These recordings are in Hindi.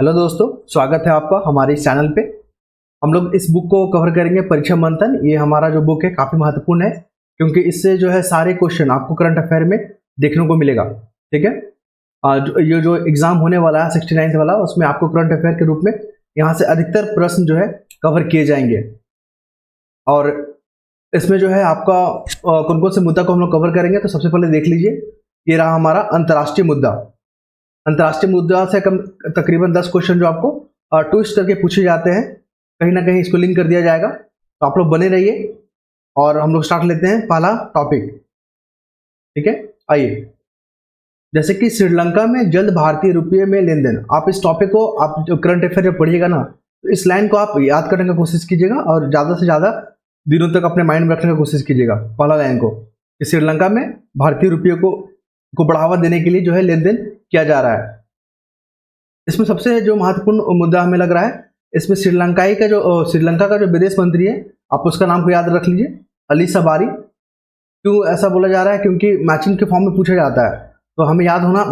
हेलो दोस्तों, स्वागत है आपका हमारे इस चैनल पे। हम लोग इस बुक को कवर करेंगे, परीक्षा मंथन। ये हमारा जो बुक है काफ़ी महत्वपूर्ण है क्योंकि इससे जो है सारे क्वेश्चन आपको करंट अफेयर में देखने को मिलेगा। ठीक है, ये जो एग्जाम होने वाला है 69th वाला, उसमें आपको करंट अफेयर के रूप में यहाँ से अधिकतर प्रश्न जो है कवर किए जाएंगे। और इसमें जो है आपका कौन कौन से मुद्दा को हम लोग कवर करेंगे, तो सबसे पहले देख लीजिए, ये रहा हमारा अंतर्राष्ट्रीय मुद्दा। अंतर्राष्ट्रीय मुद्दा से कम तकरीबन 10 क्वेश्चन जो आपको ट्विस्ट करके पूछे जाते हैं, कहीं ना कहीं इसको लिंक कर दिया जाएगा। तो आप लोग बने रहिए और हम लोग स्टार्ट लेते हैं पहला टॉपिक। ठीक है, आइए। जैसे कि श्रीलंका में जल्द भारतीय रुपये में लेन देन। आप इस टॉपिक को, आप जो करंट अफेयर जब पढ़िएगा ना, तो इस लाइन को आप याद करने की कोशिश कीजिएगा और ज़्यादा से ज़्यादा दिनों तक अपने माइंड में रखने की कोशिश कीजिएगा पहला लाइन को, कि श्रीलंका में भारतीय रुपये को बढ़ावा देने के लिए जो है लेन देन किया जा रहा है। इसमें सबसे जो महत्वपूर्ण मुद्दा हमें लग रहा है, इसमें श्रीलंका का जो विदेश मंत्री है, आप उसका नाम को याद रख लीजिए, अली सबारी। क्यों ऐसा बोला जा रहा है? क्योंकि मैचिंग के फॉर्म में पूछा जाता है, तो हमें याद होना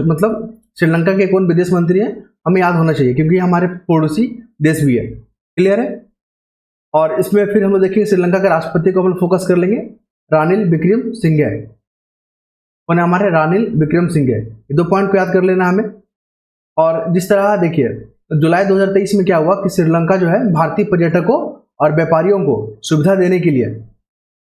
मतलब श्रीलंका के कौन विदेश मंत्री है हमें याद होना चाहिए, क्योंकि हमारे पड़ोसी देश भी है। क्लियर है? और इसमें फिर हम लोग देखेंगे श्रीलंका के राष्ट्रपति को हम फोकस कर लेंगे, रानिल विक्रमसिंघे। कौन है हमारे? रानिल विक्रमसिंघे। ये 2 पॉइंट को याद कर लेना हमें। और जिस तरह देखिए, जुलाई 2023 में क्या हुआ कि श्रीलंका जो है भारतीय पर्यटकों और व्यापारियों को सुविधा देने के लिए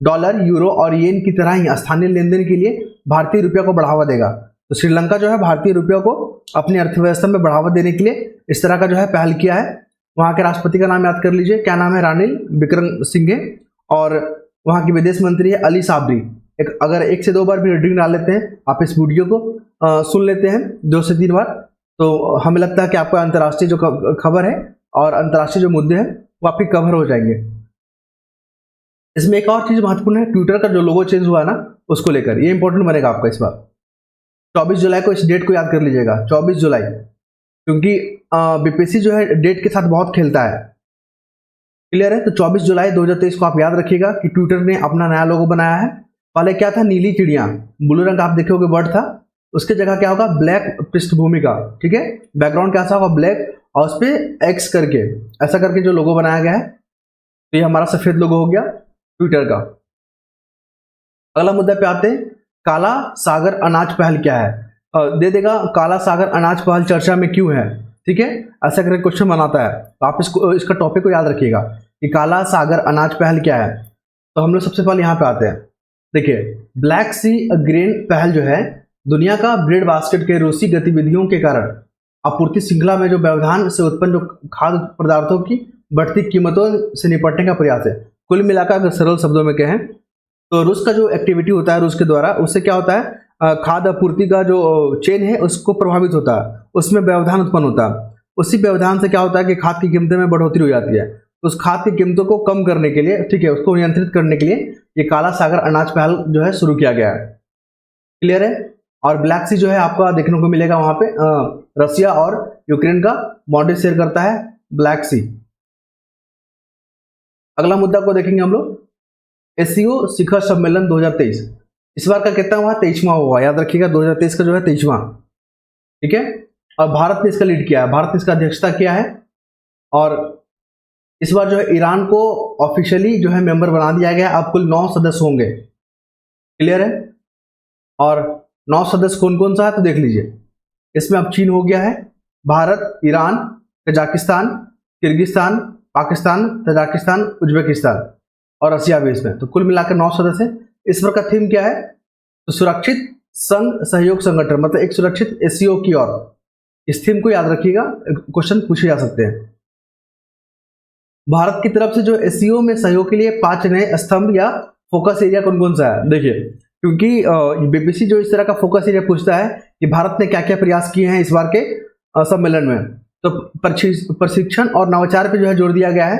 डॉलर, यूरो और येन की तरह ही स्थानीय लेन देन के लिए भारतीय रुपया को बढ़ावा देगा। तो श्रीलंका जो है भारतीय रुपया को अपनी अर्थव्यवस्था में बढ़ावा देने के लिए इस तरह का जो है पहल किया है। वहाँ के राष्ट्रपति का नाम याद कर लीजिए, क्या नाम है? रानिल विक्रमसिंघे। और वहाँ की विदेश मंत्री है अली साबरी। अगर 1 से 2 बार भी रीडिंग डाल लेते हैं, आप इस वीडियो को सुन लेते हैं 2 से 3 बार, तो हमें लगता है कि आपका अंतर्राष्ट्रीय जो खबर है और अंतर्राष्ट्रीय जो मुद्दे हैं वो आपके कवर हो जाएंगे। इसमें एक और चीज महत्वपूर्ण है, ट्विटर का जो लोगो चेंज हुआ है ना, उसको लेकर ये इंपॉर्टेंट बनेगा आपका इस बार। 24 जुलाई को इस डेट को याद कर लीजिएगा, 24 जुलाई, क्योंकि बीपीएससी जो है डेट के साथ बहुत खेलता है। क्लियर है? तो 24 जुलाई 2023 को आप याद रखिएगा कि ट्विटर ने अपना नया लोगो बनाया है। पहले क्या था? नीली चिड़िया, ब्लू रंग आप देखे होगे बर्ड था, उसके जगह क्या होगा? ब्लैक पृष्ठभूमि का। ठीक है, बैकग्राउंड कैसा होगा? ब्लैक, और उस पर एक्स करके ऐसा करके जो लोगो बनाया गया है, तो ये हमारा सफेद लोगो हो गया ट्विटर का। अगला मुद्दा पे आते हैं, काला सागर अनाज पहल क्या है? दे देगा, काला सागर अनाज पहल चर्चा में क्यों है? ठीक है, ऐसा करके क्वेश्चन बनाता है, तो आप इसका टॉपिक को याद रखिएगा कि काला सागर अनाज पहल क्या है। तो हम लोग सबसे पहले यहाँ पे आते हैं। देखिए, ब्लैक सी ग्रेन पहल जो है दुनिया का ब्रेड बास्केट के रूसी गतिविधियों के कारण आपूर्ति श्रृंखला में जो व्यवधान से उत्पन्न जो खाद्य पदार्थों की बढ़ती कीमतों से निपटने का प्रयास है। कुल मिलाकर अगर सरल शब्दों में कहें तो रूस का जो एक्टिविटी होता है रूस के द्वारा, उससे क्या होता है? खाद्य आपूर्ति का जो चेन है उसको प्रभावित होता है, उसमें व्यवधान उत्पन्न होता है। उसी व्यवधान से क्या होता है कि खाद्य की कीमतों में बढ़ोतरी हो जाती है। उस खाद्य की कीमतों को कम करने के लिए, ठीक है, उसको नियंत्रित करने के लिए ये काला सागर अनाज पहल जो है शुरू किया गया है। क्लियर है? और ब्लैक सी जो है आपका देखने को मिलेगा वहां पे, रसिया और यूक्रेन का बॉर्डर शेयर करता है ब्लैक सी। अगला मुद्दा को देखेंगे हम लोग, एससीओ शिखर सम्मेलन 2023। इस बार का कितना हुआ? 23वां हुआ। याद रखिएगा 2023 का जो है 23वां। ठीक है, और भारत ने इसका लीड किया है, भारत ने इसका अध्यक्षता किया है। और इस बार जो है ईरान को ऑफिशियली जो है मेंबर बना दिया गया। अब कुल 9 सदस्य होंगे। क्लियर है? और 9 सदस्य कौन कौन सा है तो देख लीजिए। इसमें अब चीन हो गया है, Bharat, Iran, Kazakhstan, Kyrgyzstan, Pakistan, Tajikistan, Uzbekistan और रसिया भी इसमें। तो कुल मिलाकर 9 सदस्य। इस बार का थीम क्या है? तो सुरक्षित संघ सहयोग संगठन, मतलब एक सुरक्षित एससीओ की ओर। इस थीम को याद रखिएगा, क्वेश्चन पूछे जा सकते हैं। भारत की तरफ से जो एससीओ में सहयोग के लिए 5 नए स्तंभ या फोकस एरिया कौन कौन सा है? देखिए, क्योंकि बीपीएससी जो इस तरह का फोकस एरिया पूछता है कि भारत ने क्या क्या प्रयास किए हैं इस बार के सम्मेलन में, तो प्रशिक्षण और नवाचार पर जो है जोर दिया गया है,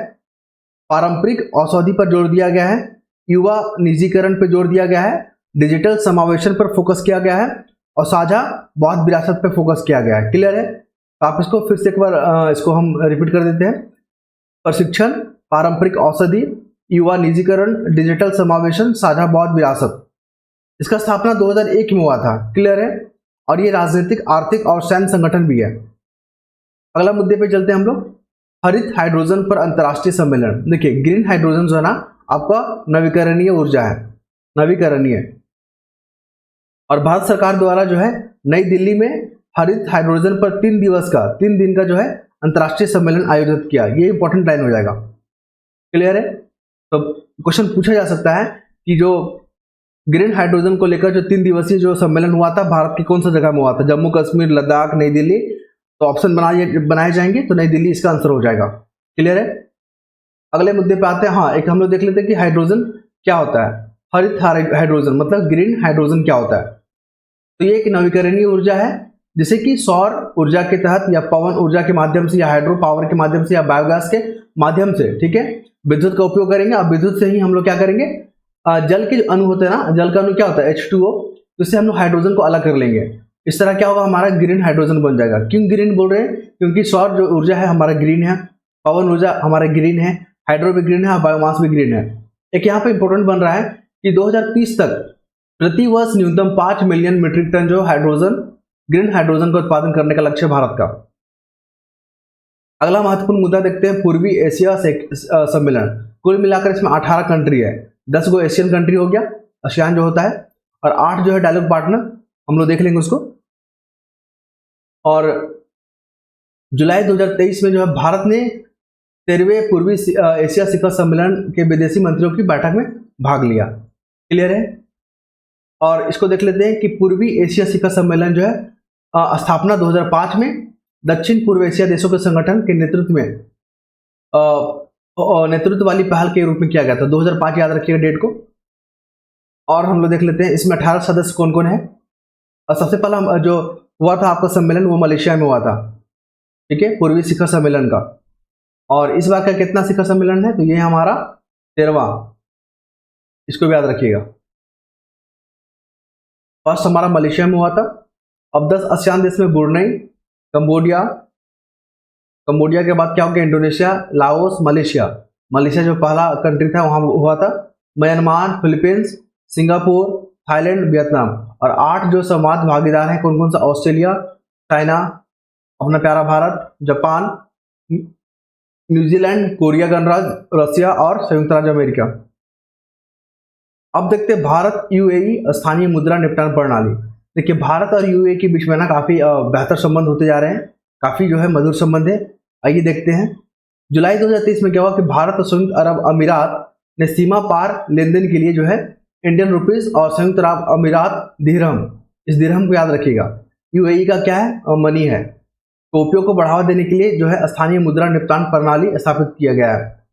पारंपरिक औषधि पर जोर दिया गया है, युवा निजीकरण पर जोर दिया गया है, डिजिटल समावेशन पर फोकस किया गया है और साझा बौद्ध विरासत पर फोकस किया गया है। क्लियर है? तो आप इसको फिर से एक बार इसको हम रिपीट कर देते हैं। प्रशिक्षण, पारंपरिक औषधि, युवा निजीकरण, डिजिटल समावेशन, साझा बौद्ध विरासत। इसका स्थापना 2001 में हुआ था। क्लियर है? और ये राजनीतिक, आर्थिक और सैन्य संगठन भी है। अगला मुद्दे पे चलते हैं हम लोग, हरित हाइड्रोजन पर अंतर्राष्ट्रीय सम्मेलन। देखिए ग्रीन हाइड्रोजन जो है ना आपका नवीकरणीय ऊर्जा है, नवीकरणीय, और भारत सरकार द्वारा जो है नई दिल्ली में हरित हाइड्रोजन पर 3 दिन का जो है अंतर्राष्ट्रीय सम्मेलन आयोजित किया। ये इंपॉर्टेंट लाइन हो जाएगा, क्लियर है। तो क्वेश्चन पूछा जा सकता है कि जो ग्रीन हाइड्रोजन को लेकर जो 3 दिवसीय जो सम्मेलन हुआ था भारत की कौन सा जगह में हुआ था, जम्मू कश्मीर, लद्दाख, नई दिल्ली। तो ऑप्शन बनाए जाएंगे, तो नई दिल्ली इसका आंसर हो जाएगा, क्लियर है। अगले मुद्दे पे आते हैं। हाँ, एक हम लोग देख लेते हैं कि हाइड्रोजन क्या होता है। हरित हाइड्रोजन मतलब ग्रीन हाइड्रोजन क्या होता है। तो ये एक नवीकरणीय ऊर्जा है, जिसे कि सौर ऊर्जा के तहत या पवन ऊर्जा के माध्यम से या हाइड्रो पावर के माध्यम से या बायोगैस के माध्यम से, ठीक है, विद्युत का उपयोग करेंगे। अब विद्युत से ही हम लोग क्या करेंगे, जल के जो अणु होते हैं ना, जल का अणु क्या होता है H2O, जिससे हम लोग हाइड्रोजन को अलग कर लेंगे। इस तरह क्या होगा, हमारा ग्रीन हाइड्रोजन बन जाएगा। क्यों ग्रीन बोल रहे हैं, क्योंकि सौर जो ऊर्जा है हमारा ग्रीन है, पवन ऊर्जा हमारा ग्रीन है, हाइड्रो भी ग्रीन है, बायोमास भी ग्रीन है। एक यहाँ पे इंपॉर्टेंट बन रहा है कि 2030 तक प्रति वर्ष न्यूनतम 5 मिलियन मीट्रिक टन जो हाइड्रोजन, ग्रीन हाइड्रोजन का उत्पादन करने का लक्ष्य भारत का। अगला महत्वपूर्ण मुद्दा देखते हैं, पूर्वी एशिया सम्मेलन। कुल मिलाकर इसमें 18 कंट्री है, 10 गो एशियन कंट्री हो गया, आसियान जो होता है, और 8 जो है डायलॉग पार्टनर, हम लोग देख लेंगे उसको। और जुलाई 2023 में जो है भारत ने 13वें पूर्वी एशिया शिखर सम्मेलन के विदेशी मंत्रियों की बैठक में भाग लिया, क्लियर है। और इसको देख लेते हैं कि पूर्वी एशिया शिखर सम्मेलन जो है स्थापना 2005 में दक्षिण पूर्व एशिया देशों के संगठन के नेतृत्व में नेतृत्व वाली पहल के रूप में किया गया था। 2005 याद रखिएगा डेट को। और हम लोग देख लेते हैं इसमें 18 सदस्य कौन कौन है। और सबसे पहला जो हुआ था आपका सम्मेलन वो मलेशिया में हुआ था, ठीक है, पूर्वी शिखर सम्मेलन का। और इस बार का कितना शिखर सम्मेलन है, तो ये हमारा 13वां, इसको भी याद रखिएगा। फर्स्ट हमारा मलेशिया में हुआ था। अब 10 आसियान देश में ब्रुनेई, कंबोडिया के बाद क्या हो गया, इंडोनेशिया, लाओस, मलेशिया जो पहला कंट्री था वहां हुआ था, Myanmar, Philippines, Singapore, Thailand, Vietnam. और 8 जो संवाद भागीदार हैं कौन कौन सा, ऑस्ट्रेलिया, चाइना, अपना प्यारा भारत, जापान, न्यूजीलैंड, कोरिया गणराज्य, रशिया और संयुक्त राज्य अमेरिका। अब देखते हैं भारत यूएई स्थानीय मुद्रा निपटान प्रणाली। देखिए भारत और यूएई के बीच में ना काफी बेहतर संबंध होते जा रहे हैं, काफी जो है मधुर संबंध है। आइए देखते हैं जुलाई 2023 में क्या हुआ कि भारत और संयुक्त अरब अमीरात ने सीमा पार लेन देन के लिए जो है इंडियन रुपीज और संयुक्त अरब अमीरात दिरहम, इस दिरहम को याद रखिएगा, यूएई का क्या है, मनी है, तो उपयोग को बढ़ावा देने के लिए जो है स्थानीय मुद्रा निपटान प्रणाली स्थापित किया गया है।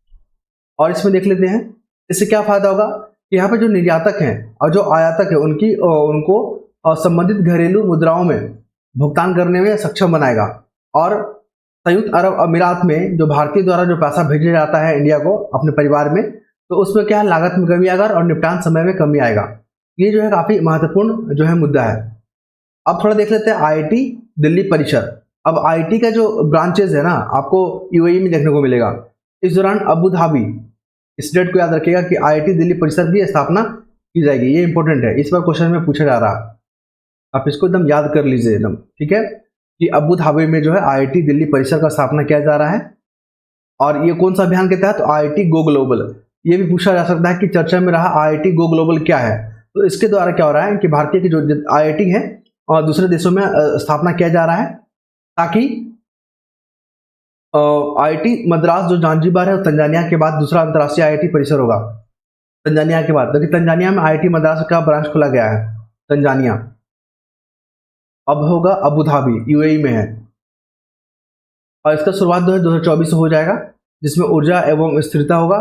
और इसमें देख लेते हैं इससे क्या फायदा होगा कि यहाँ पे जो निर्यातक हैं और जो आयातक है उनको संबंधित घरेलू मुद्राओं में भुगतान करने में सक्षम बनाएगा। और संयुक्त अरब अमीरात में जो भारतीय द्वारा जो पैसा भेजा जाता है इंडिया को अपने परिवार में, तो उसमें क्या है, लागत में कमी आएगा और निपटान समय में कमी आएगा। ये जो है काफी महत्वपूर्ण जो है मुद्दा है। अब थोड़ा देख लेते हैं आईआईटी दिल्ली परिसर। अब आईआईटी का जो ब्रांचेज है ना आपको यूएई में देखने को मिलेगा। इस दौरान अबू धाबी, इस डेट को याद रखिएगा कि आईआईटी दिल्ली परिसर की स्थापना की जाएगी। ये इंपॉर्टेंट है, इस बार क्वेश्चन में पूछा जा रहा है, आप इसको एकदम याद कर लीजिए एकदम, ठीक है, कि अबू धाबी में जो है आईआईटी दिल्ली परिसर का स्थापना किया जा रहा है। और ये कौन सा अभियान के तहत, तो आईआईटी गो ग्लोबल। ये भी पूछा जा सकता है कि चर्चा में रहा आईआईटी गो ग्लोबल क्या है। तो इसके द्वारा क्या हो रहा है कि भारतीय की जो आईआईटी है और दूसरे देशों में स्थापना किया जा रहा है, ताकि आईआईटी मद्रास जो जांजिबार है तंजानिया के बाद दूसरा अंतर्राष्ट्रीय आईआईटी परिसर होगा, तंजानिया के बाद। क्योंकि तंजानिया में आईआईटी मद्रास का ब्रांच खोला गया है, तंजानिया अब होगा अबू धाबी, यूएई में है। और इसका शुरुआत 2024 से हो जाएगा, जिसमें ऊर्जा एवं स्थिरता होगा,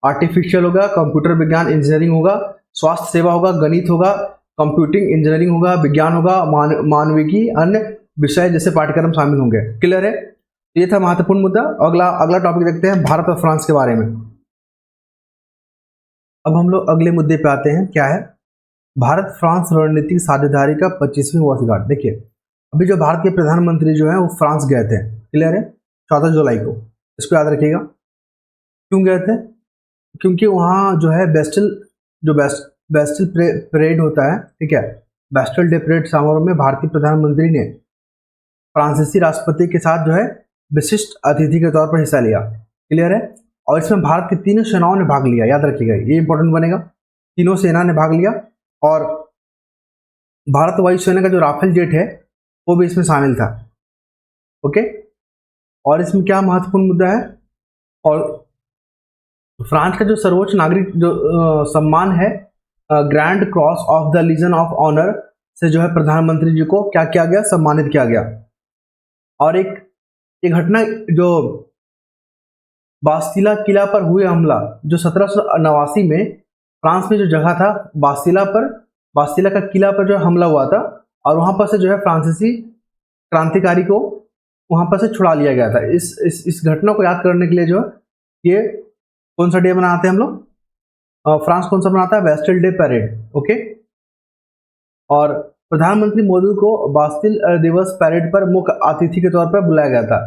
आर्टिफिशियल होगा, कंप्यूटर विज्ञान इंजीनियरिंग होगा, स्वास्थ्य सेवा होगा, गणित होगा, कंप्यूटिंग इंजीनियरिंग होगा, विज्ञान होगा, मानविकी, अन्य विषय जैसे पाठ्यक्रम शामिल होंगे, क्लियर है। ये था महत्वपूर्ण मुद्दा। अगला टॉपिक देखते हैं भारत और फ्रांस के बारे में। अब हम लोग अगले मुद्दे पे आते हैं, क्या है, भारत फ्रांस रणनीतिक साझेदारी का 25वीं वर्षगांठ। देखिए अभी जो भारत के प्रधानमंत्री जो है वो फ्रांस गए थे, क्लियर है, 14 जुलाई को, इसको याद रखिएगा। क्यों गए थे, क्योंकि वहाँ जो है बेस्टिल परेड होता है, ठीक है, बेस्टिल डे परेड समारोह में भारतीय प्रधानमंत्री ने फ्रांसीसी राष्ट्रपति के साथ जो है विशिष्ट अतिथि के तौर पर हिस्सा लिया। क्लियर है। और इसमें भारत की तीनों सेनाओं ने भाग लिया, याद रखिएगा ये इंपॉर्टेंट बनेगा। तीनों सेना ने भाग लिया और भारत वायुसेना का जो राफेल जेट है वो भी इसमें शामिल था। ओके। और इसमें क्या महत्वपूर्ण मुद्दा है, और फ्रांस का जो सर्वोच्च नागरिक जो सम्मान है grand cross of the legion of honour से जो है प्रधानमंत्री जी को क्या किया गया, सम्मानित किया गया। और एक घटना जो बास्तिला किला पर हुए हमला, जो 1789 में फ्रांस में जो जगह था बास्तिला का किला पर जो हमला हुआ था, और वहां पर से जो है फ्रांसीसी क्रांतिकारी को वहां पर से छुड़ा लिया गया था। इस घटना को याद करने के लिए जो है ये कौन सा डे मनाते हैं हम लोग, फ्रांस कौन सा मनाता है, बेस्टिल डे पैरेड। ओके। और प्रधानमंत्री मोदी को बास्तिल दिवस पैरेड पर मुख्य अतिथि के तौर पर बुलाया गया था।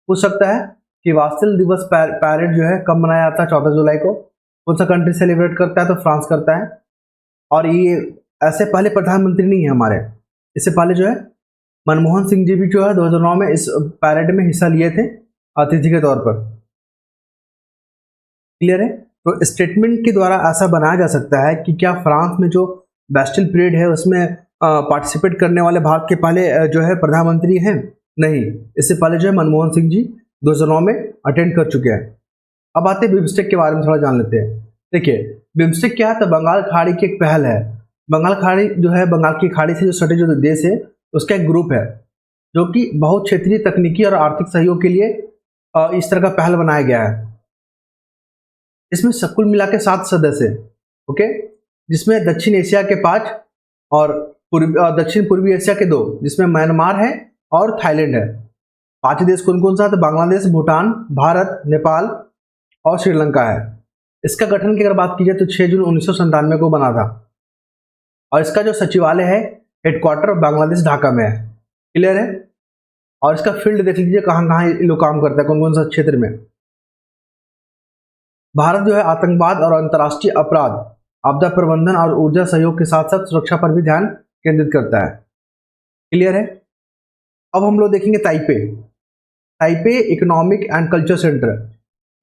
पूछ सकता है कि बास्तिल दिवस पैरेड जो है कब मनाया जाता है, 14 जुलाई को। कौन सा कंट्री सेलिब्रेट करता है, तो फ्रांस करता है। और ये ऐसे पहले प्रधानमंत्री नहीं है हमारे, इससे पहले जो है मनमोहन सिंह जी भी जो है 2009 में इस पैरेड में हिस्सा लिए थे अतिथि के तौर पर। क्लियर है। तो स्टेटमेंट के द्वारा ऐसा बनाया जा सकता है कि क्या फ्रांस में जो बेस्टिल परेड है उसमें पार्टिसिपेट करने वाले भारत के पहले जो है प्रधानमंत्री हैं? नहीं, इससे पहले जो है मनमोहन सिंह जी 2009 में अटेंड कर चुके हैं। अब आते हैं बिम्स्टेक के बारे में थोड़ा जान लेते हैं। देखिए बिम्स्टेक क्या है, तो बंगाल खाड़ी की एक पहल है। बंगाल खाड़ी जो है, बंगाल की खाड़ी से जो सटे जो देश है उसका एक ग्रुप है जो कि बहुत क्षेत्रीय तकनीकी और आर्थिक सहयोग के लिए इस तरह का पहल बनाया गया है। इसमें कुल मिला के 7 सदस्य हैं। ओके। जिसमें दक्षिण एशिया के 5 और दक्षिण पूर्वी एशिया के 2, जिसमें म्यांमार है और थाईलैंड है। 5 देश कौन कौन सा, तो बांग्लादेश, भूटान, भारत, नेपाल और श्रीलंका है। इसका गठन की अगर बात की जाए तो 6 जून 1997 को बना था। और इसका जो सचिवालय है, हेडक्वार्टर बांग्लादेश ढाका में है। क्लियर है। और इसका फील्ड देख लीजिए कहाँ कहाँ ये लोग काम करता है, कौन कौन सा क्षेत्र में। भारत जो है आतंकवाद और अंतर्राष्ट्रीय अपराध, आपदा प्रबंधन और ऊर्जा सहयोग के साथ साथ सुरक्षा पर भी ध्यान केंद्रित करता है। क्लियर है। अब हम लोग देखेंगे Taipei economic and culture centre,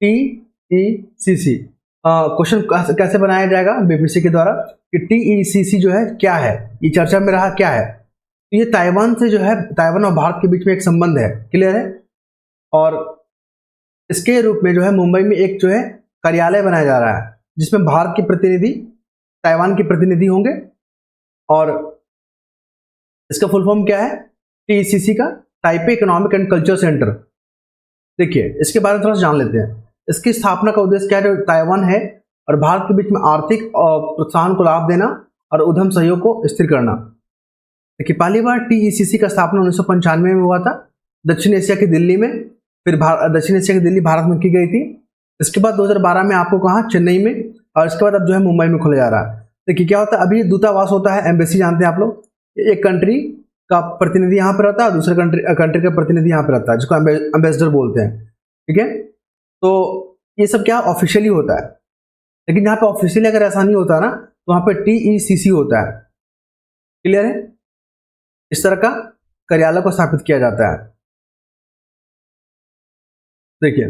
TECC। Question कैसे बनाया जाएगा बीबीसी के द्वारा कि TECC जो है क्या है, ये चर्चा में रहा क्या है। तो ये ताइवान से जो है, ताइवान और भारत के बीच में एक संबंध है। क्लियर है। और इसके रूप में जो है मुंबई में एक जो है कार्यालय बनाया जा रहा है जिसमें भारत के प्रतिनिधि, ताइवान के प्रतिनिधि होंगे। और इसका फुल फॉर्म क्या है, TECC का, Taipei economic and culture centre. देखिए इसके बारे में थोड़ा जान लेते हैं। इसकी स्थापना का उद्देश्य क्या है, जो ताइवान है और भारत के बीच में आर्थिक प्रोत्साहन को लाभ देना और उद्यम सहयोग को स्थिर करना। देखिए पहली बार TECC का स्थापना 1995 में हुआ था दक्षिण एशिया की दिल्ली में। फिर दक्षिण एशिया की दिल्ली भारत में की गई थी। इसके बाद 2012 में आपको कहा, चेन्नई में। और इसके बाद अब जो है मुंबई में खोला जा रहा है। देखिए क्या होता है, अभी दूतावास होता है, एम्बेसी जानते हैं आप लोग। एक कंट्री का प्रतिनिधि यहाँ पर रहता है, दूसरे कंट्री का प्रतिनिधि यहाँ पर रहता है, जिसको एम्बेसडर बोलते हैं। ठीक है। तो ये सब क्या ऑफिशियली होता है, लेकिन यहाँ पे ऑफिशियली अगर ऐसा नहीं होता ना तो वहाँ पे TECC होता है। क्लियर है। इस तरह का कार्यालय को स्थापित किया जाता है। देखिए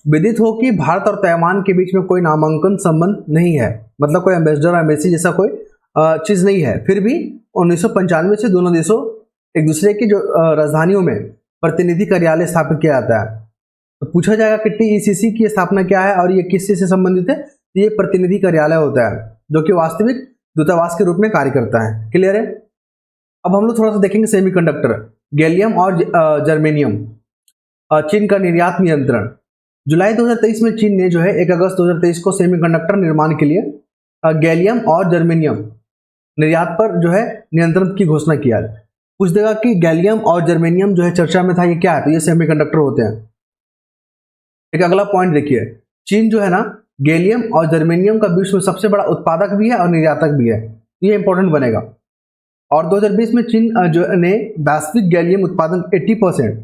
विदित हो कि भारत और ताइवान के बीच में कोई नामांकन संबंध नहीं है, मतलब कोई एम्बेसडर एम्बेसी जैसा कोई चीज नहीं है। फिर भी 1995 से दोनों देशों एक दूसरे की जो राजधानियों में प्रतिनिधि कार्यालय स्थापित किया जाता है। तो पूछा जाएगा कि TECC की स्थापना क्या है और ये किस चीज से संबंधित है। तो ये प्रतिनिधि कार्यालय होता है जो कि वास्तविक दूतावास के रूप में कार्य करता है। क्लियर है। अब हम लोग थोड़ा सा देखेंगे सेमीकंडक्टर, गैलियम और जर्मेनियम, चीन का निर्यात नियंत्रण। जुलाई 2023 में चीन ने जो है 1 अगस्त 2023 को सेमीकंडक्टर निर्माण के लिए गैलियम और जर्मेनियम निर्यात पर जो है नियंत्रण की घोषणा किया। पूछ देगा कि गैलियम और जर्मेनियम जो है चर्चा में था, ये क्या है, तो ये सेमीकंडक्टर होते हैं। एक अगला पॉइंट देखिए, चीन जो है ना गैलियम और जर्मेनियम का विश्व में सबसे बड़ा उत्पादक भी है और निर्यातक भी है। ये इंपॉर्टेंट बनेगा। और 2020 में चीन जो ने वैश्विक गैलियम उत्पादन 80%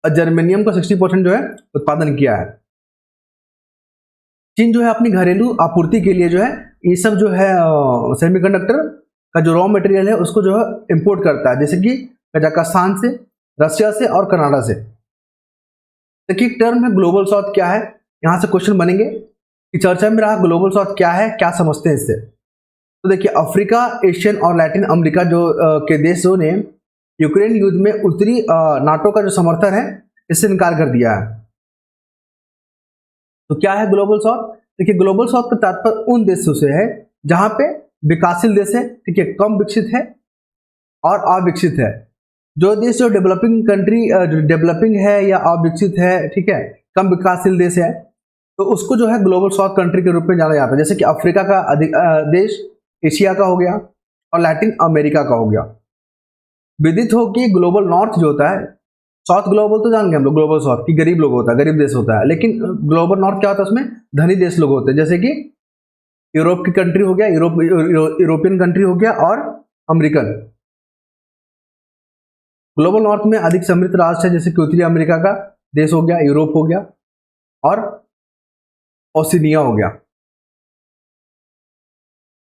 और जर्मेनियम का 60% जो है उत्पादन किया है। चीन जो है अपनी घरेलू आपूर्ति के लिए जो है ये सब जो है सेमीकंडक्टर का जो रॉ मटेरियल है उसको जो है इंपोर्ट करता है, जैसे कि कजाकिस्तान से, रशिया से और कनाडा से। देखिए टर्म है ग्लोबल साउथ क्या है, यहाँ से क्वेश्चन बनेंगे कि चर्चा में रहा ग्लोबल साउथ क्या है, क्या समझते हैं इससे। तो देखिए अफ्रीका, एशियन और लैटिन अमेरिका जो के देशों ने यूक्रेन युद्ध में उत्तरी नाटो का जो समर्थन है इससे इनकार कर दिया है। तो क्या है ग्लोबल साउथ? देखिए ग्लोबल साउथ का तात्पर्य उन देशों से है जहां पे विकासशील देश है, ठीक है, कम विकसित है और अविकसित है। जो देश जो डेवलपिंग है या अविकसित है, ठीक है, कम विकासशील देश है, तो उसको जो है ग्लोबल साउथ कंट्री के रूप में जाना जाता है। जैसे कि अफ्रीका का देश एशिया का हो गया और लैटिन अमेरिका का हो गया। विदित हो कि ग्लोबल नॉर्थ जो होता है, साउथ ग्लोबल तो जान गए हम लोग, ग्लोबल साउथ की गरीब लोग होता है, गरीब देश होता है, लेकिन ग्लोबल नॉर्थ क्या होता है, उसमें धनी देश लोग होते हैं, जैसे कि यूरोप की कंट्री हो गया, यूरोपियन कंट्री हो गया और अमेरिकन। ग्लोबल नॉर्थ में अधिक समृद्ध राष्ट्र है, जैसे कि उत्तरी अमेरिका का देश हो गया, यूरोप हो गया और ओशिनिया हो गया।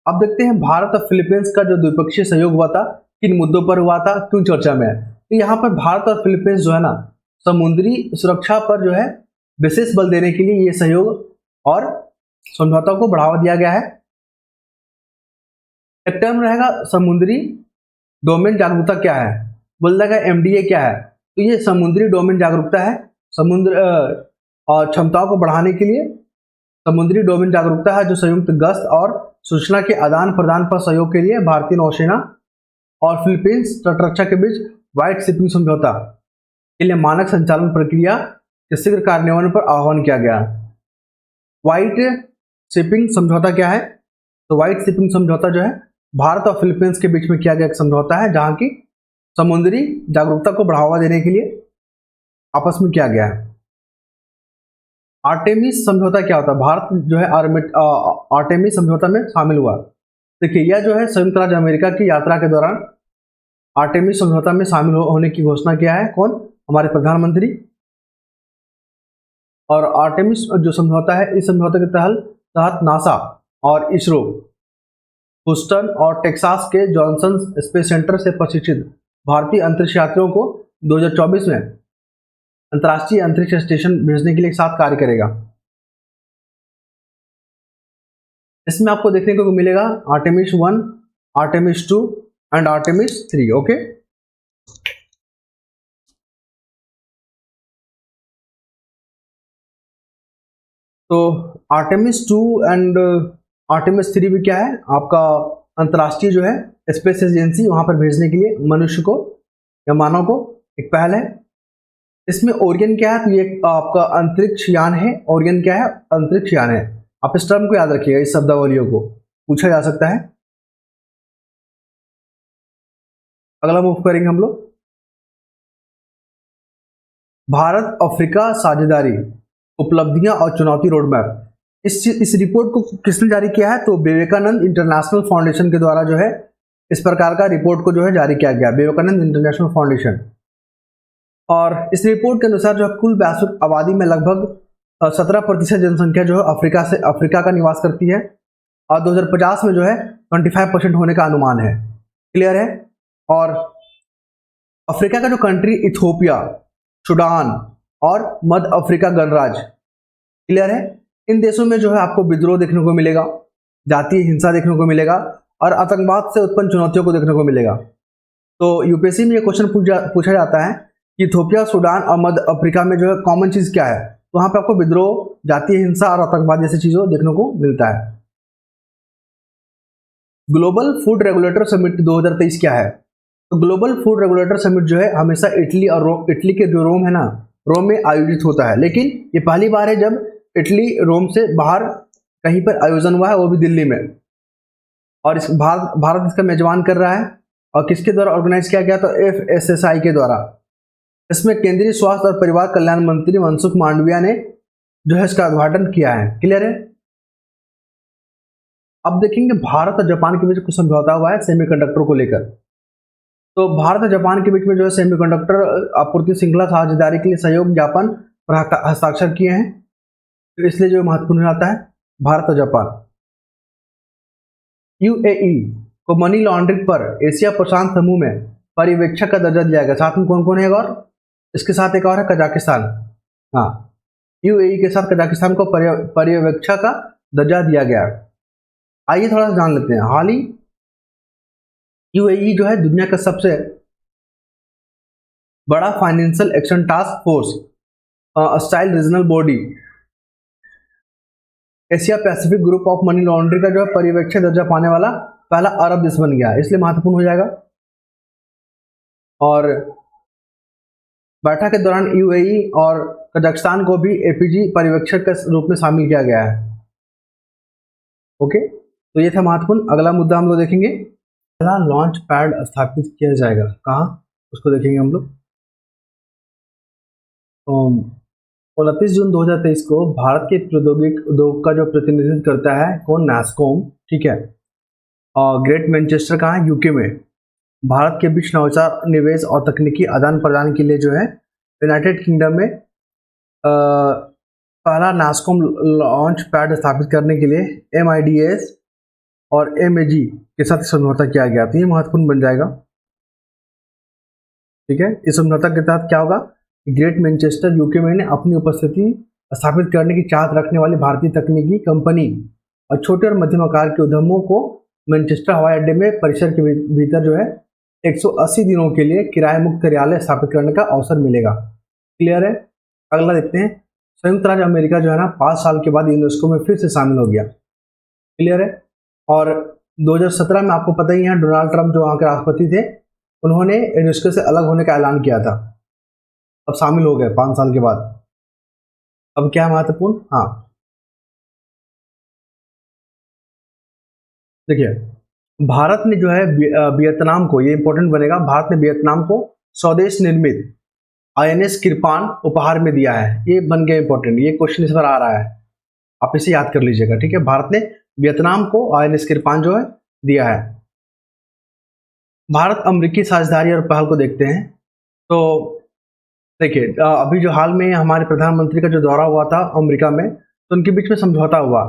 अब देखते हैं भारत और फिलीपींस का जो द्विपक्षीय सहयोग हुआ था, किन मुद्दों पर हुआ था, क्यों चर्चा में है। तो यहाँ पर भारत और फिलीपींस जो है ना, समुद्री सुरक्षा पर जो है विशेष बल देने के लिए ये सहयोग और समझौता को बढ़ावा दिया गया है। एक टर्म रहेगा समुद्री डोमेन जागरूकता क्या है, बोल देगा MDA क्या है। तो ये समुद्री डोमेन जागरूकता है, समुद्र और क्षमताओं को बढ़ाने के लिए समुद्री डोमेन जागरूकता है, जो संयुक्त गश्त और सूचना के आदान प्रदान पर सहयोग के लिए भारतीय नौसेना और फिलीपींस तटरक्षा के बीच व्हाइट शिपिंग समझौता के लिए मानक संचालन प्रक्रिया के शीघ्र कार्यान्वयन पर आह्वान किया गया। व्हाइट शिपिंग समझौता क्या है? तो व्हाइट शिपिंग समझौता जो है भारत और फिलीपींस के बीच में किया गया एक समझौता है, जहां की समुद्री जागरूकता को बढ़ावा देने के लिए आपस में किया गया है। आर्टेमिस समझौता क्या होता है? भारत जो है आर्टेमिस समझौता में शामिल हुआ। देखिए यह जो है संयुक्त राज्य अमेरिका की यात्रा के दौरान आर्टेमिस समझौता में शामिल होने की घोषणा किया है। कौन? हमारे प्रधानमंत्री। और आर्टेमिस जो समझौता है, इस समझौते के तहत नासा और इसरो ह्यूस्टन और टेक्सास के जॉनसन स्पेस सेंटर से प्रशिक्षित भारतीय अंतरिक्ष यात्रियों को 2024 में अंतर्राष्ट्रीय अंतरिक्ष स्टेशन भेजने के लिए एक साथ कार्य करेगा। इसमें आपको देखने को मिलेगा Artemis 1, Artemis 2 and Artemis 3। Okay, तो आर्टेमिस 2 एंड आर्टेमिस 3 भी क्या है? आपका अंतर्राष्ट्रीय जो है स्पेस एजेंसी वहां पर भेजने के लिए मनुष्य को या मानव को एक पहल है। इसमें ओरियन क्या है? तो ये आपका अंतरिक्ष यान है। ओरियन क्या है? अंतरिक्ष यान है। आप इस टर्म को याद रखिएगा, इस शब्दावलियों को पूछा जा सकता है। अगला मूव करेंगे हम लोग, भारत अफ्रीका साझेदारी उपलब्धियां और चुनौती रोडमैप। इस रिपोर्ट को किसने जारी किया है? तो विवेकानंद इंटरनेशनल फाउंडेशन के द्वारा जो है इस प्रकार का रिपोर्ट को जो है जारी किया गया, विवेकानंद इंटरनेशनल फाउंडेशन। और इस रिपोर्ट के अनुसार जो है कुल वैश्विक आबादी में लगभग 17% जनसंख्या जो है अफ्रीका का निवास करती है और 2050 में जो है 25% होने का अनुमान है। क्लियर है? और अफ्रीका का जो कंट्री इथियोपिया, सूडान और मध्य अफ्रीका गणराज्य, क्लियर है, इन देशों में जो है आपको विद्रोह देखने को मिलेगा, जातीय हिंसा देखने को मिलेगा और आतंकवाद से उत्पन्न चुनौतियों को देखने को मिलेगा। तो यूपीएससी में ये क्वेश्चन पूछा जाता है कि इथियोपिया, सूडान और मध्य अफ्रीका में जो है कॉमन चीज क्या है? तो वहां पे आपको विद्रोह, जातीय हिंसा और आतंकवाद जैसी चीजों देखने को मिलता है। ग्लोबल फूड रेगुलेटर समिट 2023 क्या है? तो ग्लोबल फूड रेगुलेटर समिट जो है हमेशा इटली के जो रोम है ना, रोम में आयोजित होता है, लेकिन ये पहली बार है जब इटली रोम से बाहर कहीं पर आयोजन हुआ है, वो भी दिल्ली में। और इस भारत इसका मेजबान कर रहा है। और किसके द्वारा ऑर्गेनाइज किया गया? तो FSSAI के द्वारा। इसमें केंद्रीय स्वास्थ्य और परिवार कल्याण मंत्री मनसुख मांडविया ने जो है इसका उद्घाटन किया है। क्लियर है? अब देखेंगे भारत और जापान के बीच कुछ समझौता हुआ है सेमीकंडक्टर को लेकर। तो भारत और जापान के बीच में जो है सेमीकंडक्टर आपूर्ति श्रृंखला साझेदारी के लिए सहयोग ज्ञापन पर हस्ताक्षर किए हैं, तो इसलिए जो महत्वपूर्ण आता है भारत और जापान। UAE को मनी लॉन्ड्रिंग पर एशिया प्रशांत समूह में पर्यवेक्षक का दर्जा दिया गया। साथ में कौन कौन है? और इसके साथ एक और है कजाकिस्तान। हाँ, यूएई के साथ कजाकिस्तान को पर्यवेक्षक का दर्जा दिया गया। आइए थोड़ा सा जान लेते हैं। हाल ही यूएई जो है दुनिया का सबसे बड़ा financial action task force style regional body Asia Pacific group of money laundering का जो है पर्यवेक्षक दर्जा पाने वाला पहला अरब देश बन गया, इसलिए महत्वपूर्ण हो जाएगा। और बैठक के दौरान यूएई और कजाकिस्तान को भी एपीजी पर्यवेक्षक के रूप में शामिल किया गया है। ओके, तो ये था महत्वपूर्ण। अगला मुद्दा हम लोग देखेंगे, पहला लॉन्च पैड स्थापित किया जाएगा कहाँ, उसको देखेंगे हम लोग। 29 जून 2023 को भारत के प्रौद्योगिकी उद्योग का जो प्रतिनिधित्व करता है कौन, नैस्कॉम, ठीक है। और ग्रेट मैनचेस्टर कहाँ है, यूके में। भारत के बीच नवाचार, निवेश और तकनीकी आदान प्रदान के लिए जो है यूनाइटेड किंगडम में पहला नैस्कॉम लॉन्च पैड स्थापित करने के लिए MIDS और MAG के साथ समझौता किया गया, तो ये महत्वपूर्ण बन जाएगा। ठीक है, इस समझौता के तहत क्या होगा, ग्रेट मैनचेस्टर यूके में ने अपनी उपस्थिति स्थापित करने की चाहत रखने वाली भारतीय तकनीकी कंपनी और छोटे और मध्यम आकार के उद्यमों को मैनचेस्टर हवाई अड्डे में परिसर के भीतर जो है 180 दिनों के लिए किराए मुक्त कार्यालय स्थापित करने का अवसर मिलेगा। क्लियर है। अगला देखते हैं, संयुक्त राज्य अमेरिका जो है ना 5 साल के बाद यूनेस्को में फिर से शामिल हो गया। क्लियर है। और 2017 में आपको पता ही है डोनाल्ड ट्रंप जो वहाँ के राष्ट्रपति थे, उन्होंने यूनेस्को से अलग होने का ऐलान किया था, अब शामिल हो गए 5 साल के बाद। अब क्या महत्वपूर्ण, हाँ देखिए, भारत ने जो है वियतनाम को, ये इंपॉर्टेंट बनेगा, भारत ने वियतनाम को स्वदेश निर्मित INS किरपान उपहार में दिया है। ये बन गया इंपॉर्टेंट, ये क्वेश्चन इस बार आ रहा है, आप इसे याद कर लीजिएगा। ठीक है, भारत ने वियतनाम को INS किरपान जो है दिया है। भारत अमेरिकी साझेदारी और पहल को देखते हैं। तो देखिए, अभी जो हाल में हमारे प्रधानमंत्री का जो दौरा हुआ था अमेरिका में, तो उनके बीच में समझौता हुआ।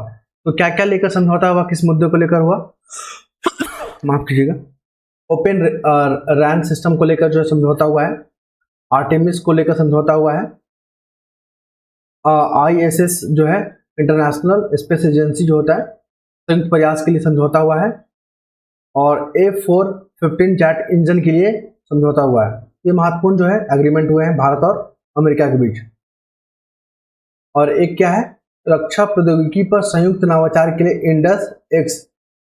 तो क्या क्या लेकर समझौता हुआ, किस मुद्दे को लेकर हुआ, माफ कीजिएगा, ओपन रैन सिस्टम को लेकर जो है समझौता हुआ है, आर्टेमिस को लेकर समझौता हुआ है, ISS जो है इंटरनेशनल स्पेस एजेंसी जो होता है, संयुक्त प्रयास के लिए समझौता हुआ है, और A415 जेट इंजन के लिए समझौता हुआ है। ये महत्वपूर्ण जो है एग्रीमेंट हुए हैं भारत और अमेरिका के बीच। और एक क्या है, रक्षा प्रौद्योगिकी पर संयुक्त नवाचार के लिए इंडस एक्स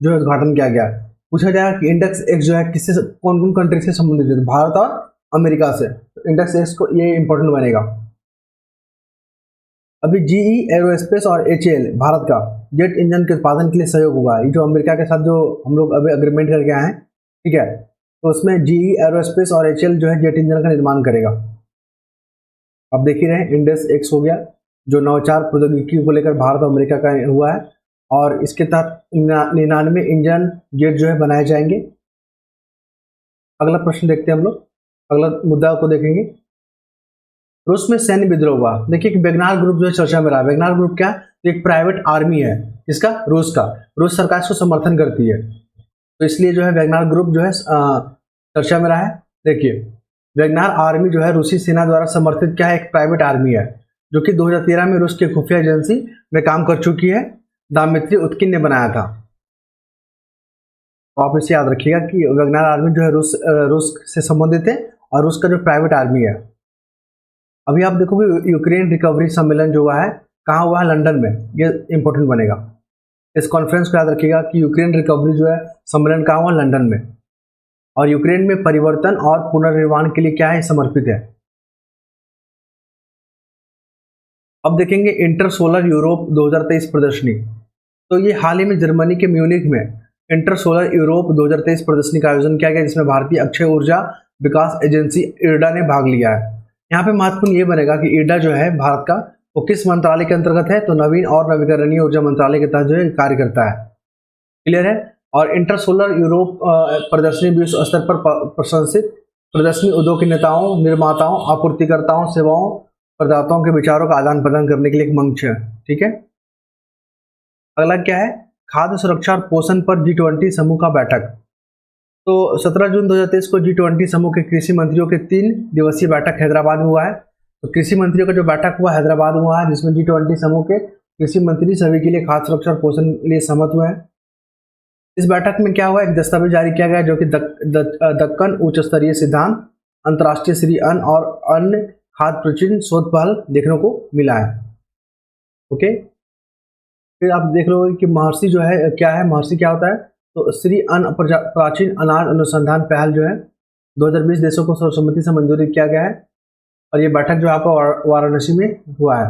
जो है उद्घाटन किया गया। पूछा जाएगा कि इंडस एक्स जो है किससे, कौन कौन कंट्री से संबंधित है, भारत और अमेरिका से। तो इंडस एक्स को ये इंपॉर्टेंट बनेगा। अभी GE एरोस्पेस और HAL भारत का जेट इंजन के उत्पादन के लिए सहयोग हुआ। ये जो अमेरिका के साथ जो हम लोग अभी अग्रीमेंट करके आए हैं, ठीक है, तो उसमें GE एरोस्पेस और HAL जो है जेट इंजन का निर्माण करेगा। अब देख ही रहे, इंडस एक्स हो गया जो नवाचार प्रौद्योगिकी को लेकर भारत और अमेरिका का हुआ है, और इसके तहत 99 इंजन जेट जो है बनाए जाएंगे। अगला प्रश्न देखते हैं हम लोग, अगला मुद्दा को देखेंगे, रूस में सैन्य विद्रोह हुआ। देखिए कि वेगनार ग्रुप जो है चर्चा में रहा। वेगनार ग्रुप क्या, एक प्राइवेट आर्मी है, इसका रूस का, रूस सरकार इसको समर्थन करती है, तो इसलिए जो है वेगनार ग्रुप जो है चर्चा में रहा है। देखिए, वेगनार आर्मी जो है रूसी सेना द्वारा समर्थित क्या है, एक प्राइवेट आर्मी है, जो कि 2013 में रूस की खुफिया एजेंसी में काम कर चुकी है, दामित्री उत्किन ने बनाया था। तो आप इसे याद रखिएगा कि वेगनार आर्मी जो है रूस से संबंधित है और रूस का जो प्राइवेट आर्मी है। अभी आप देखोगे यूक्रेन रिकवरी सम्मेलन जो हुआ है, कहाँ हुआ है, लंदन में, ये इंपॉर्टेंट बनेगा। इस कॉन्फ्रेंस को याद रखिएगा कि यूक्रेन रिकवरी जो है सम्मेलन कहाँ हुआ, लंदन में, और यूक्रेन में परिवर्तन और पुनर्निर्माण के लिए क्या है, समर्पित है। अब देखेंगे इंटर सोलर यूरोप 2023 प्रदर्शनी। तो ये हाल ही में जर्मनी के म्यूनिख में इंटर सोलर यूरोप 2023 प्रदर्शनी का आयोजन किया गया, जिसमें भारतीय अक्षय ऊर्जा विकास एजेंसी IREDA ने भाग लिया है। यहाँ पे महत्वपूर्ण ये बनेगा कि IREDA जो है भारत का, वो किस मंत्रालय के अंतर्गत है, तो नवीन और नवीकरणीय ऊर्जा मंत्रालय के तहत जो है कार्य करता है। क्लियर है। और इंटर सोलर यूरोप प्रदर्शनी विश्व स्तर पर प्रशंसित प्रदर्शनी उद्योग के नेताओं, निर्माताओं, आपूर्तिकर्ताओं, सेवाओं प्रदाताओं के विचारों का आदान प्रदान करने के लिए एक मंच है। ठीक है। अगला क्या है, खाद्य सुरक्षा और पोषण पर G20 समूह का बैठक। तो 17 जून 2023 को G20 समूह के कृषि मंत्रियों के 3 दिवसीय बैठक हैदराबाद में हुआ है। तो कृषि मंत्रियों का जो बैठक हुआ हैदराबाद में हुआ है, जिसमें G20 समूह के कृषि मंत्री सभी के लिए खाद्य सुरक्षा और पोषण के लिए सहमत हुए हैं। इस बैठक में क्या हुआ, एक दस्तावेज जारी किया गया जो कि दक्कन उच्च स्तरीय सिद्धांत अंतर्राष्ट्रीय श्री अन्न और अन्य खाद्य प्राचीन शोध पहल देखने को मिला है। ओके, फिर आप देख लो कि महर्षि जो है क्या है, महर्षि क्या होता है, तो श्री अन्न प्राचीन अनाज अनुसंधान पहल जो है 2020 देशों को सर्वसम्मति से मंजूरी किया गया है, और ये बैठक जो आपको वाराणसी में हुआ है।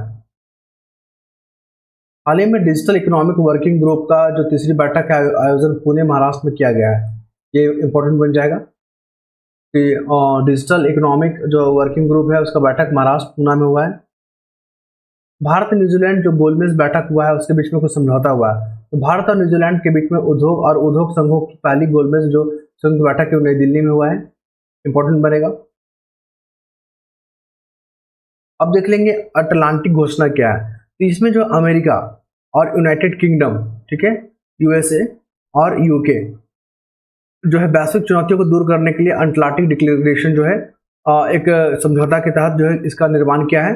हाल ही में डिजिटल इकोनॉमिक वर्किंग ग्रुप का जो तीसरी बैठक का आयोजन पुणे महाराष्ट्र में किया गया है। ये इंपॉर्टेंट बन जाएगा कि डिजिटल इकोनॉमिक जो वर्किंग ग्रुप है उसका बैठक महाराष्ट्र पुणे में हुआ है। भारत न्यूजीलैंड जो गोलमेज बैठक हुआ है उसके बीच में कुछ समझौता हुआ है। तो भारत और न्यूजीलैंड के बीच में उद्योग और उद्योग संघों की पहली गोलमेज जो संयुक्त बैठक है नई दिल्ली में हुआ है, इंपॉर्टेंट बनेगा। अब देख लेंगे अटलांटिक घोषणा क्या है। तो इसमें जो अमेरिका और यूनाइटेड किंगडम, ठीक है, यूएसए और यूके जो है वैश्विक चुनौतियों को दूर करने के लिए अटलांटिक डिक्लेरेशन जो है एक समझौता के तहत जो है इसका निर्माण किया है।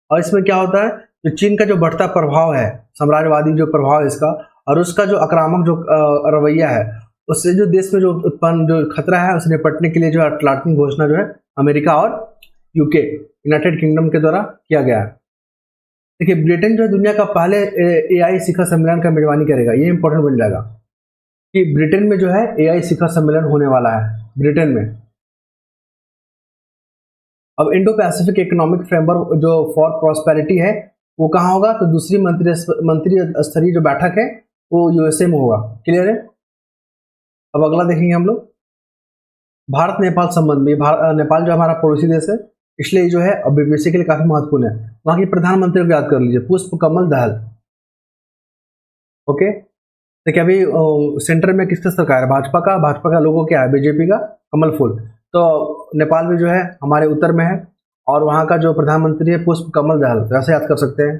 और इसमें क्या होता है, जो चीन का जो बढ़ता प्रभाव है, साम्राज्यवादी जो प्रभाव है इसका, और उसका जो आक्रामक जो रवैया है, उससे जो देश में जो उत्पन्न जो खतरा है उससे निपटने के लिए जो अटलांटिक घोषणा जो है अमेरिका और यूके यूनाइटेड किंगडम के द्वारा किया गया है। देखिए, ब्रिटेन जो है दुनिया का पहले एआई शिखर सम्मेलन का मेजबानी करेगा। ये इंपॉर्टेंट बन जाएगा कि ब्रिटेन में जो है एआई शिखर सम्मेलन होने वाला है ब्रिटेन में। अब इंडो पैसिफिक इकोनॉमिक फ्रेमवर्क जो फॉर प्रॉस्पेरिटी है वो कहाँ होगा, तो दूसरी मंत्री स्तरीय जो बैठक है वो यूएसए में होगा। क्लियर है। अब अगला देखेंगे हम लोग भारत नेपाल संबंध में। नेपाल जो हमारा पड़ोसी देश है, इसलिए जो है बीपीएससी के लिए काफी महत्वपूर्ण है। वहां की प्रधानमंत्री को याद कर लीजिए, पुष्प कमल दहल। ओके, देखिए अभी सेंटर में किसका सरकार है, भाजपा का लोगो क्या है, बीजेपी का कमल फूल। तो नेपाल में जो है हमारे उत्तर में है, और वहां का जो प्रधानमंत्री है पुष्प कमल दहल, ऐसे याद कर सकते हैं।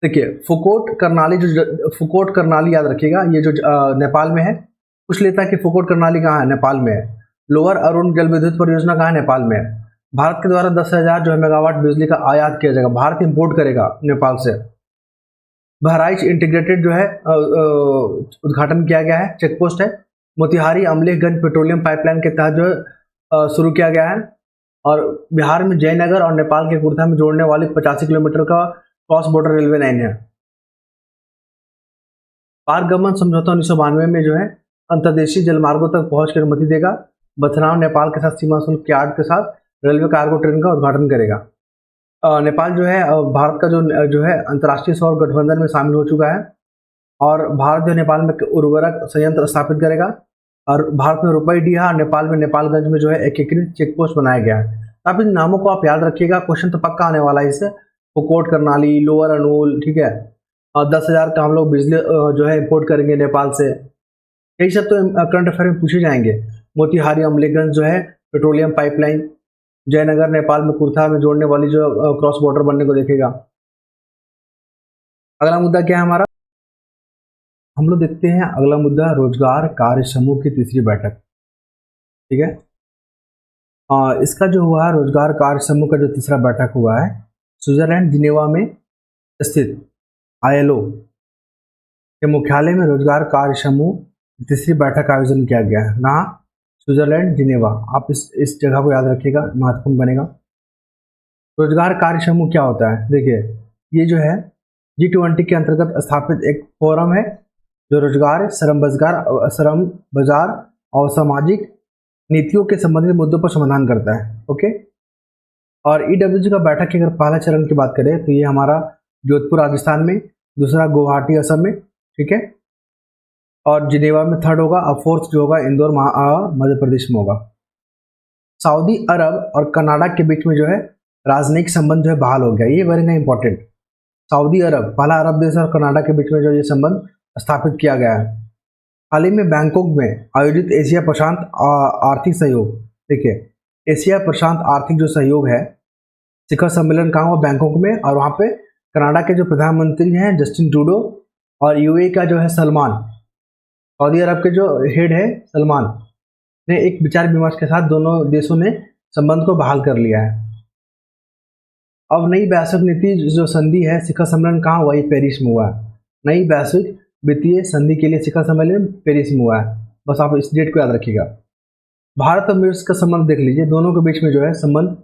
देखिए फुकोट करनाली याद रखिएगा, ये जो नेपाल में है। पूछ लेता है कि फुकोट करनाली कहाँ है, नेपाल में है। लोअर अरुण जल विद्युत परियोजना कहाँ है, नेपाल में है। भारत के द्वारा 10,000 जो है मेगावाट बिजली का आयात किया जाएगा, भारत इंपोर्ट करेगा नेपाल से। बहराइच इंटीग्रेटेड जो है उद्घाटन किया गया है, चेक पोस्ट है। मोतिहारी अमलेखगंज पेट्रोलियम पाइपलाइन के तहत जो है शुरू किया गया है। और बिहार में जयनगर और नेपाल के कुर्था में जोड़ने वाली 85 किलोमीटर का क्रॉस बॉर्डर रेलवे लाइन है। पारगमन समझौता 1992 में जो है अंतर्देशीय जलमार्गों तक पहुंच की अनुमति देगा। बथनाव नेपाल के साथ सीमा शुल्क यार्ड के साथ रेलवे कार्गो ट्रेन का उद्घाटन करेगा। नेपाल जो है भारत का जो है अंतर्राष्ट्रीय सौर गठबंधन में शामिल हो चुका है, और भारत जो नेपाल में उर्वरक संयंत्र स्थापित करेगा। और भारत में रुपईडीहा, नेपाल में नेपालगंज में जो है एकीकृत चेक पोस्ट बनाया गया है। आप इन नामों को आप याद रखिएगा, क्वेश्चन तो पक्का आने वाला है इससे। फुकोट करनाली, लोअर अनूल, ठीक है, और 10,000 का हम लोग बिजली जो है इंपोर्ट करेंगे नेपाल से। यही सब तो करंट अफेयर में पूछे जाएंगे। मोतिहारी अमलेखगंज जो है पेट्रोलियम पाइपलाइन, जयनगर नेपाल में कुर्था में जोड़ने वाली जो क्रॉस बॉर्डर बनने को देखेगा। अगला मुद्दा क्या है हमारा, हम लोग देखते हैं अगला मुद्दा रोजगार कार्य समूह की तीसरी बैठक। ठीक है, इसका जो हुआ है रोजगार कार्य समूह का जो तीसरा बैठक हुआ है स्विट्जरलैंड जिनेवा में स्थित ILO के मुख्यालय में रोजगार कार्य समूह तीसरी बैठक का आयोजन किया गया है। ना स्विट्जरलैंड जिनेवा, आप इस जगह को याद रखिएगा, महत्वपूर्ण बनेगा। रोजगार कार्य समूह क्या होता है, देखिए ये जो है G20 के अंतर्गत स्थापित एक फोरम है जो रोजगार, श्रम बाजार और सामाजिक नीतियों के संबंधित मुद्दों पर समाधान करता है। ओके, और EWG का बैठक की अगर पहला चरण की बात करें तो ये हमारा जोधपुर राजस्थान में, दूसरा गुवाहाटी असम में, ठीक है, और जिनेवा में थर्ड होगा, और फोर्थ जो होगा इंदौर मध्य प्रदेश में होगा। सऊदी अरब और कनाडा के बीच में जो है राजनयिक संबंध जो है बहाल हो गया। ये वेरी ना इंपॉर्टेंट, सऊदी अरब पहला अरब देश और कनाडा के बीच में जो ये संबंध स्थापित किया गया है। हाल ही में बैंकॉक में आयोजित एशिया प्रशांत आर्थिक सहयोग, देखिए एशिया प्रशांत आर्थिक जो सहयोग है शिखर सम्मेलन कहाँ हुआ, बैंकॉक में। और वहाँ पे कनाडा के जो प्रधानमंत्री हैं जस्टिन ट्रूडो, और UAE का जो है सलमान, सऊदी अरब के जो हेड है सलमान ने एक विचार विमर्श के साथ दोनों देशों ने संबंध को बहाल कर लिया है। अब नई वैश्विक नीति जो संधि है शिखर सम्मेलन कहाँ हुआ, ये पेरिस में हुआ है। नई वैश्विक वित्तीय संधि के लिए शिखर सम्मेलन पेरिस में हुआ है। बस आप इस डेट को याद रखिएगा। भारत और मिस्र का संबंध देख लीजिए, दोनों के बीच में जो है संबंध।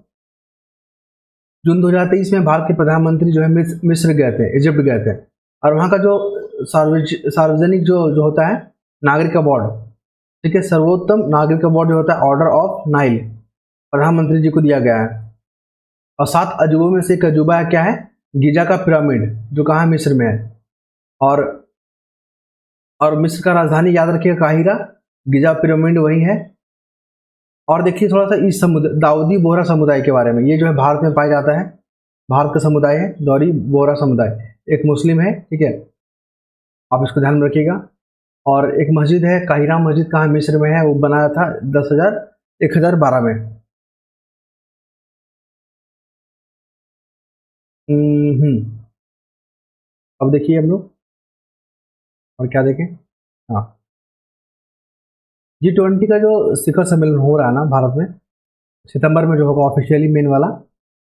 जून 2023 में भारत के प्रधानमंत्री जो है मिस्र गए थे, इजिप्ट गए थे, और वहाँ का जो सार्वजनिक जो होता है नागरिक अवार्ड, ठीक है, सर्वोत्तम नागरिक अवार्ड जो होता है ऑर्डर ऑफ नाइल, प्रधानमंत्री जी को दिया गया है। और 7 अजूबों में से एक अजूबा है, क्या है, गीजा का पिरामिड, जो कहाँ मिस्र में है। और मिस्र का राजधानी याद रखिएगा काहिरा, गीजा पिरामिड वही है। और देखिए थोड़ा सा इस दाऊदी बोहरा समुदाय के बारे में, ये जो है भारत में पाया जाता है, भारत का समुदाय है दाऊदी बोहरा समुदाय, एक मुस्लिम है, ठीक है, आप इसको ध्यान में रखिएगा। और एक मस्जिद है काहिरा मस्जिद, कहाँ मिस्र में है, वो बनाया था 1012 में। अब देखिए हम लोग और क्या देखें, हाँ, G20 का जो शिखर सम्मेलन हो रहा है ना भारत में, सितंबर में जो होगा ऑफिशियली मेन वाला,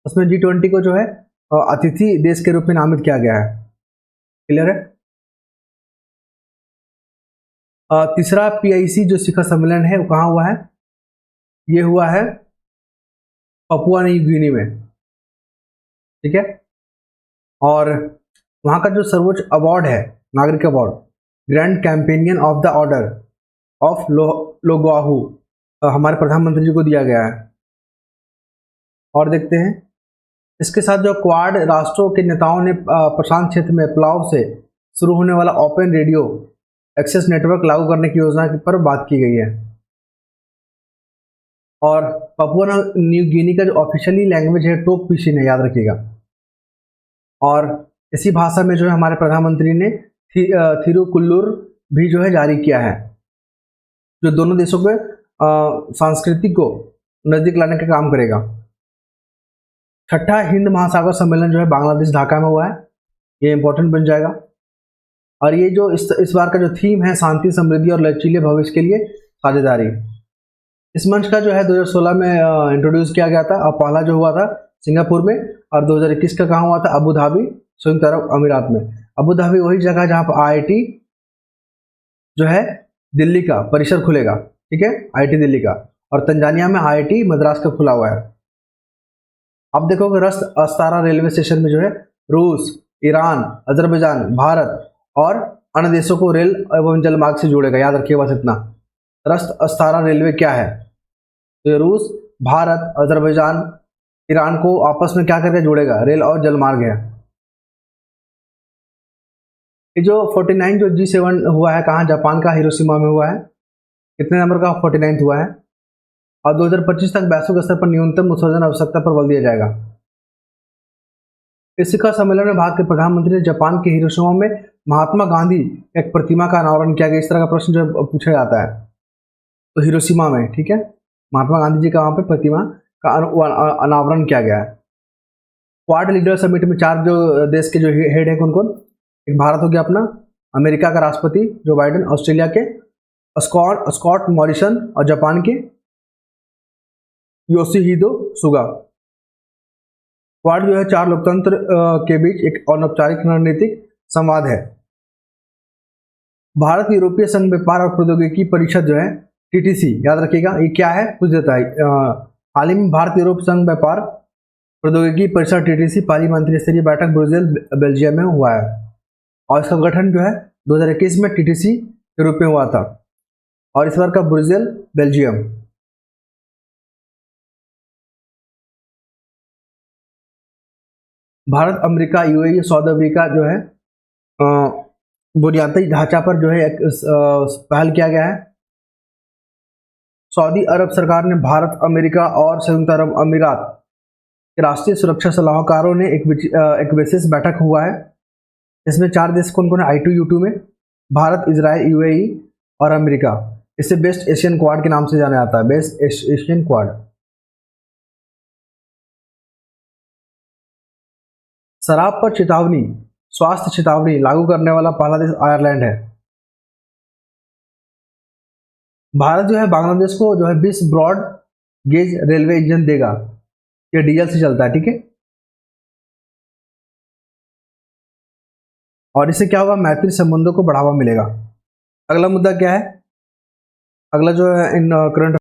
उसमें G20 को जो है अतिथि देश के रूप में नामित किया गया है। क्लियर है। तीसरा PIC जो शिखर सम्मेलन है वो कहाँ हुआ है, ये हुआ है पपुआ न्यू गिनी में, ठीक है। और वहाँ का जो सर्वोच्च अवार्ड है नागरिक award, grand companion of the order of Logohu, हमारे प्रधानमंत्री जी को दिया गया है। और देखते हैं इसके साथ जो क्वाड राष्ट्रों के नेताओं ने प्रशांत क्षेत्र में पुलाव से शुरू होने वाला ओपन रेडियो एक्सेस नेटवर्क लागू करने की योजना पर बात की गई है। और पपुआ न्यू गिनी का जो ऑफिशियली लैंग्वेज है टोक पिशिन है, याद रखिएगा। और इसी भाषा में जो है हमारे प्रधानमंत्री ने थिरुकुल्लुर भी जो है जारी किया है, जो दोनों देशों के सांस्कृतिक को नजदीक लाने का काम करेगा। छठा हिंद महासागर सम्मेलन जो है बांग्लादेश ढाका में हुआ है, ये इंपॉर्टेंट बन जाएगा। और ये जो इस बार का जो थीम है शांति समृद्धि और लचीले भविष्य के लिए साझेदारी। इस मंच का जो है 2016 में इंट्रोड्यूस किया गया था, और पहला जो हुआ था सिंगापुर में, और 2021 का कहाँ हुआ था, अबू धाबी संयुक्त अरब अमीरात में। अबू धाबी वही जगह जहाँ पर IIT जो है दिल्ली का परिसर खुलेगा, ठीक है, IIT दिल्ली का। और तंजानिया में IIT मद्रास का खुला हुआ है। अब देखोगे रस्त अस्तारा रेलवे स्टेशन में जो है रूस, ईरान, अजरबैजान, भारत और अन्य देशों को रेल एवं जलमार्ग से जोड़ेगा, याद रखिए बस इतना। रस्त अस्तारा रेलवे क्या है, तो ये रूस, भारत, अजरबैजान, ईरान को आपस में क्या करके जोड़ेगा, रेल और जलमार्ग है। ये जो 49 जो G7 हुआ है कहाँ, जापान का हिरोशिमा में हुआ है, कितने नंबर का, 49 हुआ है। और 2025 तक वैश्विक स्तर पर न्यूनतम उत्सर्जन आवश्यकता पर बल दिया जाएगा। इस शिखर सम्मेलन में भारत के प्रधानमंत्री ने जापान के हिरोशिमा में महात्मा गांधी एक प्रतिमा का अनावरण किया गया। इस तरह का प्रश्न जो पूछा जाता है, तो हिरोशिमा में, ठीक है, महात्मा गांधी जी का वहां पे प्रतिमा का अनावरण किया गया है। क्वाड लीडर समिट में 4 जो देश के जो हेड है कौन कौन, एक भारत हो गया अपना, अमेरिका का राष्ट्रपति जो बाइडेन, ऑस्ट्रेलिया के स्कॉट मॉरिसन, और जापान के योशिहिदो सुगा। क्वाड जो है 4 लोकतंत्र के बीच एक अनौपचारिक रणनीतिक संवाद है। भारत यूरोपीय संघ व्यापार और प्रौद्योगिकी परिषद जो है TTC, याद रखिएगा, ये क्या है, पूछ देता है। हाल ही में भारत यूरोप संघ व्यापार प्रौद्योगिकी परिषद TTC पहली मंत्री स्तरीय बैठक ब्रुसेल बेल्जियम में हुआ है। और इसका गठन जो है 2021 में TTC के रूप में हुआ था, और इस बार का Brussels Belgium. Bharat, America, UAE, Saudi Africa जो है बुनियादी ढांचा पर जो है एक पहल किया गया है। सऊदी अरब सरकार ने भारत, अमेरिका और संयुक्त अरब अमीरात के राष्ट्रीय सुरक्षा सलाहकारों ने एक विशेष बैठक हुआ है। इसमें 4 देश कौन कौन है, I2U2 में भारत, इजराइल, UAE और अमेरिका। इसे बेस्ट एशियन क्वाड के नाम से जाना जाता है, बेस्ट एशियन क्वाड। शराब पर चेतावनी, स्वास्थ्य चेतावनी लागू करने वाला पहला देश आयरलैंड है। भारत जो है बांग्लादेश को जो है 20 ब्रॉड गेज रेलवे इंजन देगा, ये डीजल से चलता है, ठीक है। और इससे क्या होगा, मैत्री संबंधों को बढ़ावा मिलेगा। अगला मुद्दा क्या है, अगला जो है इन करंट